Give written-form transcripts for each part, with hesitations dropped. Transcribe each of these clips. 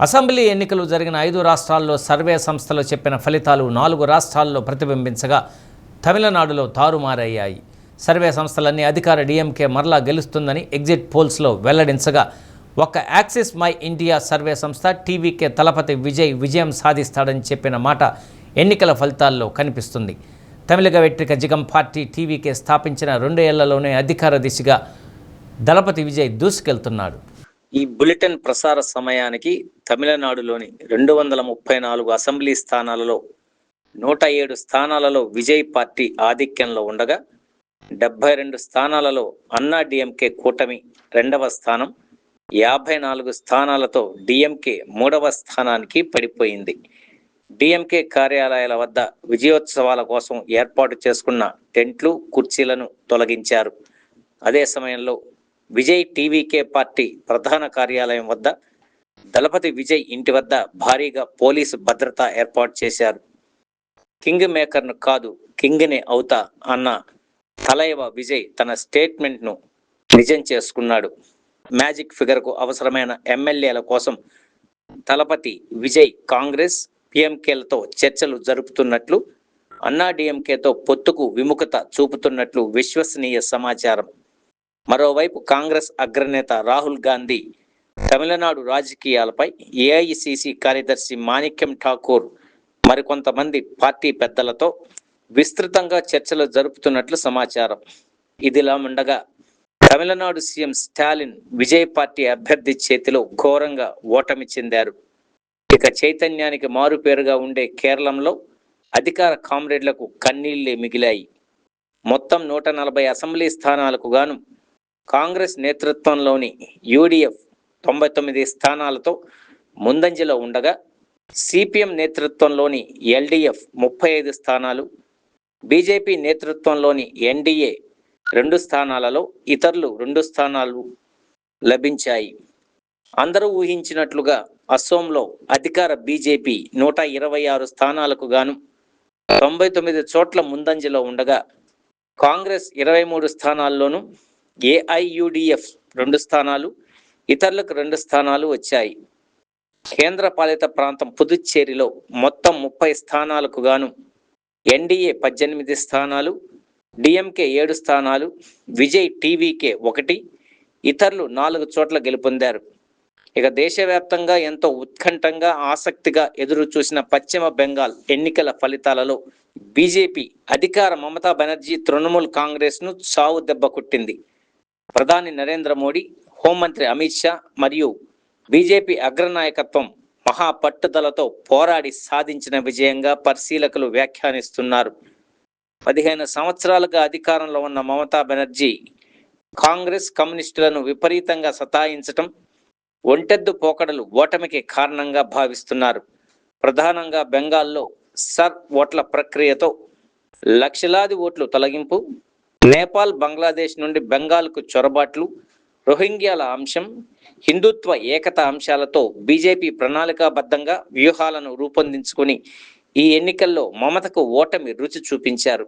Assembly ఎన్నికలు జరిగిన 5 రాష్ట్రాల్లో సర్వే సంస్థలు చెప్పిన ఫలితాలు 4 రాష్ట్రాల్లో ప్రతిబింబించగా తమిళనాడులో తారుమారయ్యాయి. సర్వే సంస్థలన్నీ అధికార డీఎంకే మరలా గెలుస్తుందని ఎగ్జిట్ పోల్స్లో వెల్లడించగా ఒక్క యాక్సిస్ మై ఇండియా సర్వే సంస్థ టీవీకే తలపతి విజయం సాధిస్తాడని చెప్పిన మాట ఎన్నికల ఫలితాల్లో కనిపిస్తుంది. తమిళగ వెట్రిక జిగం పార్టీ టీవీకే స్థాపించిన 2 ఏళ్లలోనే అధికార దిశగా దళపతి విజయ్ దూసుకెళ్తున్నాడు. ఈ బులెటిన్ ప్రసార సమయానికి తమిళనాడులోని 234 అసెంబ్లీ స్థానాలలో 107 స్థానాలలో విజయ్ పార్టీ ఆధిక్యంలో ఉండగా 72 స్థానాలలో అన్నా డిఎంకే కూటమి 2వ స్థానం, 54 స్థానాలతో డిఎంకే 3వ స్థానానికి పడిపోయింది. డిఎంకే కార్యాలయాల వద్ద విజయోత్సవాల కోసం ఏర్పాటు చేసుకున్న టెంట్లు, కుర్చీలను తొలగించారు. అదే సమయంలో విజయ్ టీవీకే పార్టీ ప్రధాన కార్యాలయం వద్ద దళపతి విజయ్ ఇంటి వద్ద భారీగా పోలీసు భద్రత ఏర్పాటు చేశారు. కింగ్ మేకర్ను కాదు, కింగ్నే అవుతా అన్న తలైవ విజయ్ తన స్టేట్మెంట్ను నిజం చేసుకున్నాడు. మ్యాజిక్ ఫిగర్కు అవసరమైన ఎమ్మెల్యేల కోసం దళపతి విజయ్ కాంగ్రెస్, పిఎంకేలతో చర్చలు జరుపుతున్నట్లు, అన్నా డిఎంకేతో పొత్తుకు విముఖత చూపుతున్నట్లు విశ్వసనీయ సమాచారం. మరోవైపు కాంగ్రెస్ అగ్రనేత రాహుల్ గాంధీ తమిళనాడు రాజకీయాలపై ఏఐసిసి కార్యదర్శి మాణిక్యం ఠాకూర్ మరికొంతమంది పార్టీ పెద్దలతో విస్తృతంగా చర్చలు జరుపుతున్నట్లు సమాచారం. ఇదిలా ఉండగా తమిళనాడు సీఎం స్టాలిన్ విజయ్ పార్టీ అభ్యర్థి చేతిలో ఘోరంగా ఓటమి చెందారు. ఇక చైతన్యానికి మారుపేరుగా ఉండే కేరళంలో అధికార కామ్రేడ్లకు కన్నీళ్లే మిగిలాయి. మొత్తం 140 అసెంబ్లీ స్థానాలకు గాను కాంగ్రెస్ నేతృత్వంలోని యూడిఎఫ్ 99 స్థానాలతో ముందంజలో ఉండగా సిపిఎం నేతృత్వంలోని ఎల్డిఎఫ్ 35 స్థానాలు, బీజేపీ నేతృత్వంలోని ఎన్డీఏ 2 స్థానాలలో ఇతరులు 2 స్థానాలు లభించాయి. అందరూ ఊహించినట్లుగా అసోంలో అధికార బీజేపీ 126 స్థానాలకు గాను 99 చోట్ల ముందంజలో ఉండగా కాంగ్రెస్ 23 స్థానాల్లోనూ, ఏఐయుడిఎఫ్ 2 స్థానాలు, ఇతరులకు 2 స్థానాలు వచ్చాయి. కేంద్ర పాలిత ప్రాంతం పుదుచ్చేరిలో మొత్తం 30 స్థానాలకు గాను ఎన్డీఏ 18 స్థానాలు, డిఎంకే 7 స్థానాలు, విజయ్ టీవీకే 1, ఇతరులు 4 చోట్ల గెలుపొందారు. ఇక దేశవ్యాప్తంగా ఎంతో ఉత్కంఠంగా ఆసక్తిగా ఎదురు చూసిన పశ్చిమ బెంగాల్ ఎన్నికల ఫలితాలలో బీజేపీ అధికార మమతా బెనర్జీ తృణమూల్ కాంగ్రెస్ను చావు దెబ్బ కొట్టింది. ప్రధాని నరేంద్ర మోడీ, హోంమంత్రి అమిత్ షా మరియు బీజేపీ అగ్రనాయకత్వం మహాపట్టుదలతో పోరాడి సాధించిన విజయంగా పరిశీలకులు వ్యాఖ్యానిస్తున్నారు. 15 సంవత్సరాలుగా అధికారంలో ఉన్న మమతా బెనర్జీ కాంగ్రెస్, కమ్యూనిస్టులను విపరీతంగా సతాయించటం, ఒంటెద్దు పోకడలు ఓటమికి కారణంగా భావిస్తున్నారు. ప్రధానంగా బెంగాల్లో సర్ ఓట్ల ప్రక్రియతో లక్షలాది ఓట్లు తొలగింపు, నేపాల్, బంగ్లాదేశ్ నుండి బెంగాల్కు చొరబాట్లు, రోహింగ్యాల అంశం, హిందుత్వ ఏకత అంశాలతో బీజేపీ ప్రణాళికాబద్ధంగా వ్యూహాలను రూపొందించుకుని ఈ ఎన్నికల్లో మమతకు ఓటమి రుచి చూపించారు.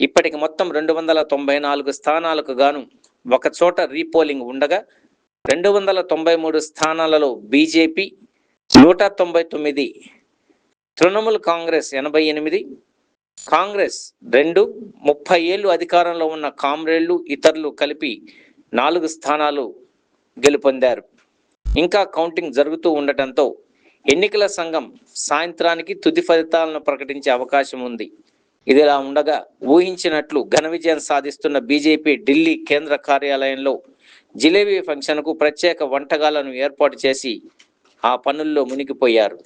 ఇప్పటికి మొత్తం 294 స్థానాలకు గాను 1 చోట రీపోలింగ్ ఉండగా 293 స్థానాలలో బీజేపీ 199, తృణమూల్ కాంగ్రెస్ 88, కాంగ్రెస్ 2, 30 ఏళ్లు అధికారంలో ఉన్న కామ్రేడ్లు ఇతరులు కలిపి 4 స్థానాలు గెలుపొందారు. ఇంకా కౌంటింగ్ జరుగుతూ ఉండటంతో ఎన్నికల సంఘం సాయంత్రానికి తుది ఫలితాలను ప్రకటించే అవకాశం ఉంది. ఇదిలా ఉండగా ఊహించినట్లు ఘన విజయం సాధిస్తున్న బీజేపీ ఢిల్లీ కేంద్ర కార్యాలయంలో జిలేబీ ఫంక్షన్కు ప్రత్యేక వంటకాలను ఏర్పాటు చేసి ఆ పనుల్లో మునిగిపోయారు.